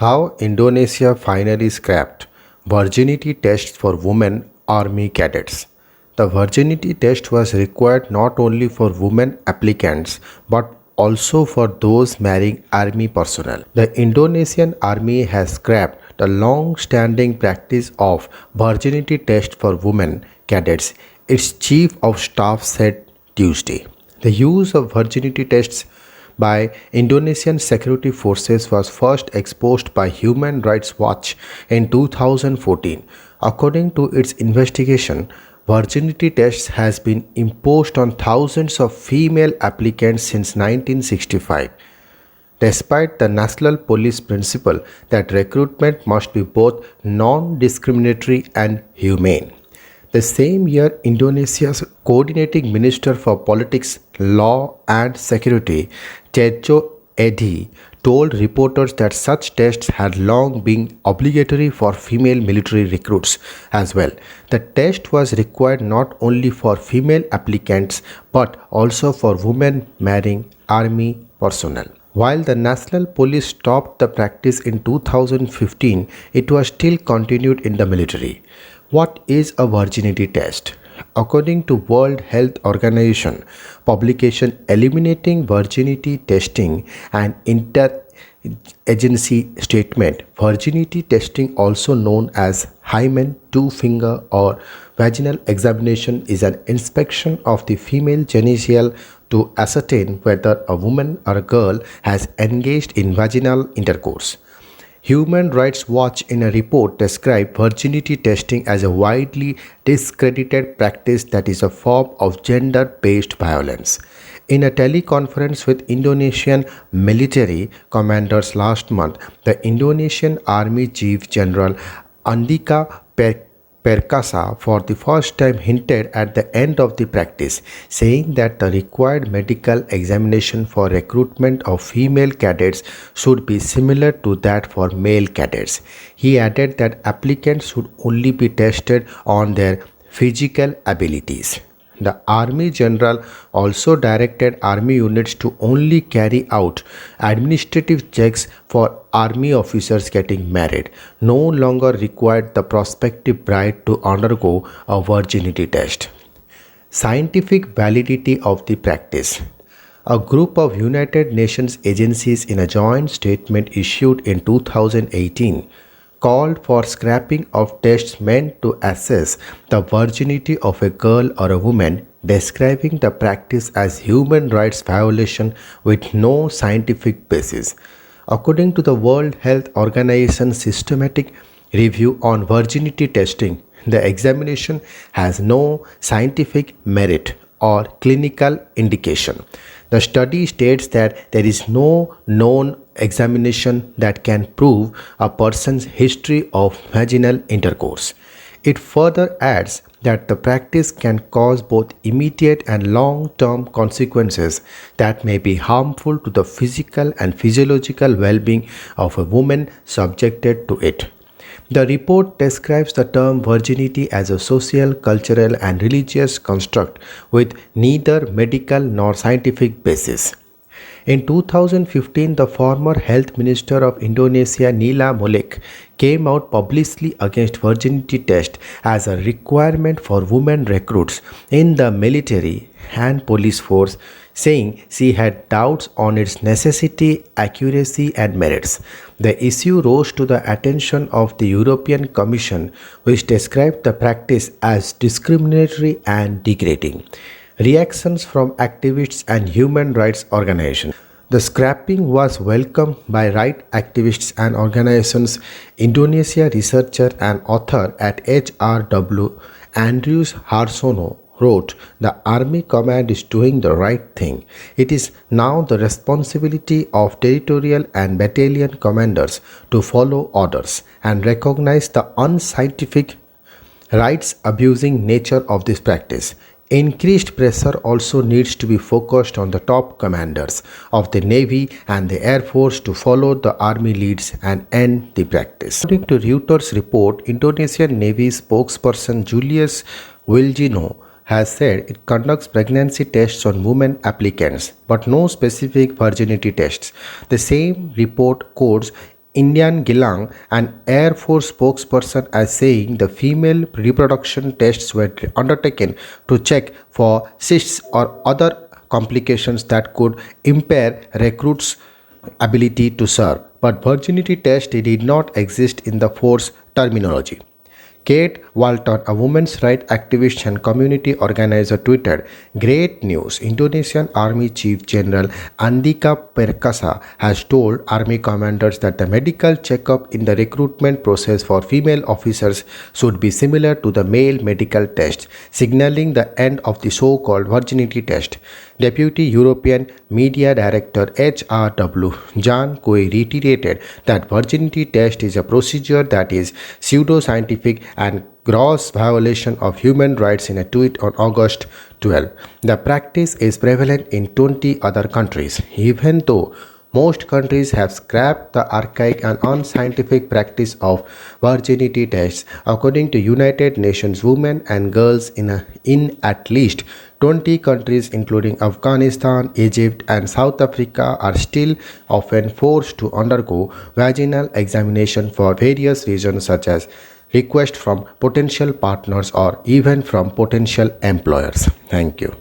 How Indonesia finally scrapped virginity tests for women army cadets. The virginity test was required not only for women applicants but also for those marrying army personnel. The Indonesian army has scrapped the long standing practice of virginity test for women cadets, its chief of staff said Tuesday. The use of virginity tests by Indonesian security forces was first exposed by Human Rights Watch in 2014. According to its investigation, virginity tests has been imposed on thousands of female applicants since 1965. Despite the national police principle that recruitment must be both non-discriminatory and humane. The same year, Indonesia's coordinating minister for politics, law and security, Tejo Edi, told reporters that such tests had long been obligatory for female military recruits as well. The test was required not only for female applicants but also for women marrying army personnel. While the National Police stopped the practice in 2015, it was still continued in the military. What is a virginity test? According to World Health Organization publication Eliminating Virginity Testing and Interagency Statement, virginity testing, also known as hymen, two-finger or vaginal examination, is an inspection of the female genitalia to ascertain whether a woman or a girl has engaged in vaginal intercourse. Human Rights Watch in a report described virginity testing as a widely discredited practice that is a form of gender-based violence. In a teleconference with Indonesian military commanders last month, the Indonesian Army Chief General Andika Perkasa for the first time hinted at the end of the practice, saying that the required medical examination for recruitment of female cadets should be similar to that for male cadets. He added that applicants should only be tested on their physical abilities. The Army General also directed Army units to only carry out administrative checks for Army officers getting married, no longer required the prospective bride to undergo a virginity test. Scientific validity of the practice. A group of United Nations agencies in a joint statement issued in 2018 called for scrapping of tests meant to assess the virginity of a girl or a woman, describing the practice as human rights violation with no scientific basis. According to the World Health Organization's systematic review on virginity testing, the examination has no scientific merit or clinical indication. The study states that there is no known examination that can prove a person's history of vaginal intercourse. It further adds that the practice can cause both immediate and long-term consequences that may be harmful to the physical and physiological well-being of a woman subjected to it. The report describes the term virginity as a social, cultural, and religious construct with neither medical nor scientific basis. In 2015, the former health minister of Indonesia, Nila Molek, came out publicly against virginity test as a requirement for women recruits in the military and police force, saying she had doubts on its necessity, accuracy, and merits. The issue rose to the attention of the European Commission, which described the practice as discriminatory and degrading. Reactions from activists and human rights organizations. The scrapping was welcomed by right activists and organizations. Indonesia researcher and author at HRW, Andrews Harsono, wrote, "The Army Command is doing the right thing. It is now the responsibility of territorial and battalion commanders to follow orders and recognize the unscientific, rights-abusing nature of this practice. Increased pressure also needs to be focused on the top commanders of the Navy and the Air Force to follow the Army leads and end the practice." According to Reuters report, Indonesian Navy spokesperson Julius Wilgino has said it conducts pregnancy tests on women applicants, but no specific virginity tests. The same report quotes Indian Gilang, an Air Force spokesperson, as saying the female reproduction tests were undertaken to check for cysts or other complications that could impair recruits' ability to serve. But virginity test did not exist in the force terminology. Kate Walton, a women's rights activist and community organizer, tweeted, "Great news! Indonesian Army Chief General Andika Perkasa has told Army commanders that the medical checkup in the recruitment process for female officers should be similar to the male medical test, signaling the end of the so-called virginity test." Deputy European Media Director HRW Jan Koi reiterated that virginity test is a procedure that is pseudoscientific and gross violation of human rights in a tweet on August 12. The practice is prevalent in 20 other countries, even though most countries have scrapped the archaic and unscientific practice of virginity tests. According to United Nations, women and girls in at least 20 countries, including Afghanistan, Egypt, and South Africa, are still often forced to undergo vaginal examination for various reasons, such as requests from potential partners or even from potential employers. Thank you.